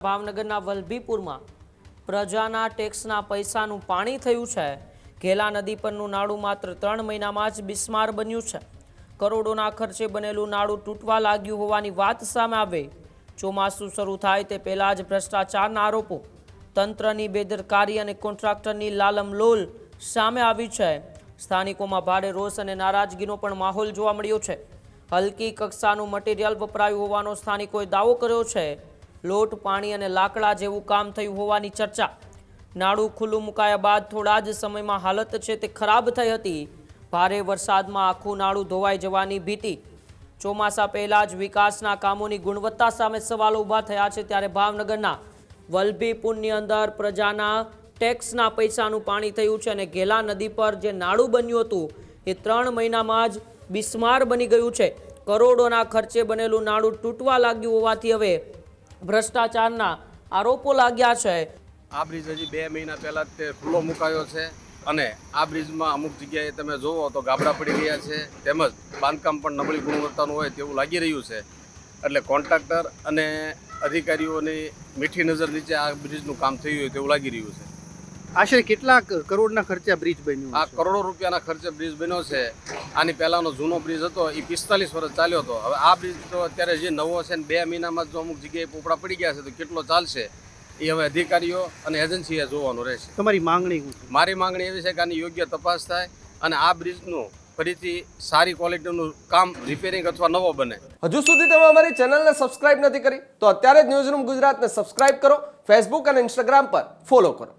ભાવનગરના વલભીપુરમાં પ્રજાના ટેક્સના પૈસાનું પાણી થયું છે। ઘેલા નદી પરનું નાળું માત્ર 3 મહિનામાં જ બિસ્માર બન્યું છે। કરોડોના ખર્ચે બનેલું નાળું તૂટવા લાગ્યું હોવાની વાત સામે આવે। ચોમાસું શરૂ થાય તે પહેલા જ ભ્રષ્ટાચારના આરોપો, તંત્રની બેદરકારી અને કોન્ટ્રાક્ટરની લાલમલોલ સામે આવી છે। સ્થાનિકોમાં ભારે રોષ અને નારાજગીનો પણ માહોલ જોવા મળ્યો છે। હલકી કક્ષાનું મટીરિયલ વપરાયું હોવાનો સ્થાનિકોએ દાવો કર્યો છે। લોટ, પાણી અને લાકડા જેવું કામ થયું હોવાની ચર્ચા। નાળું ખુલ્લું મુકાયા બાદ થોડા જ સમયમાં હાલત છે તે ખરાબ થઈ હતી। ભારે વરસાદમાં આખું નાળું ધોવાઈ જવાની ભીતિ। ચોમાસા પહેલા જ વિકાસના કામોની ગુણવત્તા સામે સવાલો ઊભા થયા છે। ત્યારે ભાવનગરના વલભીપુરની અંદર પ્રજાના ટેક્સના પૈસાનું પાણી થયું છે અને ઘેલા નદી પર જે નાળું બન્યું હતું એ 3 મહિનામાં જ બિસ્માર બની ગયું છે। કરોડોના ખર્ચે બનેલું નાળું તૂટવા લાગ્યું હોવાથી હવે ભ્રષ્ટાચારના આરોપો લાગ્યા છે। આ બ્રિજ હજી 2 મહિના પહેલા તે ખુલ્લો મુકાયો છે અને આ બ્રિજમાં અમુક જગ્યાએ તમે જોવો તો ગાબડા પડી ગયા છે, તેમજ બાંધકામ પણ નબળી ગુણવત્તાનું હોય તેવું લાગી રહ્યું છે। એટલે કોન્ટ્રાક્ટર અને અધિકારીઓની મીઠી નજર નીચે આ બ્રિજનું કામ થયું હોય તેવું લાગી રહ્યું છે। આશરે કેટલા કરોડના ખર્ચે બ્રિજ બન્યું? આ કરોડો રૂપિયાના ખર્ચે બ્રિજ બન્યો છે। આની પહેલાંનો જૂનો બ્રિજ હતો એ 45 વર્ષ ચાલ્યો હતો। હવે આ બ્રિજ તો અત્યારે જે નવો છે ને 2 મહિનામાં જો અમુક જગ્યાએ પોપડા પડી ગયા છે તો કેટલો ચાલશે એ હવે અધિકારીઓ અને એજન્સીએ જોવાનું રહેશે। તમારી માંગણી શું છે? મારી માંગણી એવી છે કે આની યોગ્ય તપાસ થાય અને આ બ્રિજનું ફરીથી સારી ક્વોલિટીનું કામ રિપેરિંગ અથવા નવો બને। હજુ સુધી તમે અમારી ચેનલને સબસ્ક્રાઇબ નથી કરી તો અત્યારે જ ન્યૂઝરૂમ ગુજરાતને સબસ્ક્રાઇબ કરો, ફેસબુક અને ઇન્સ્ટાગ્રામ પર ફોલો કરો।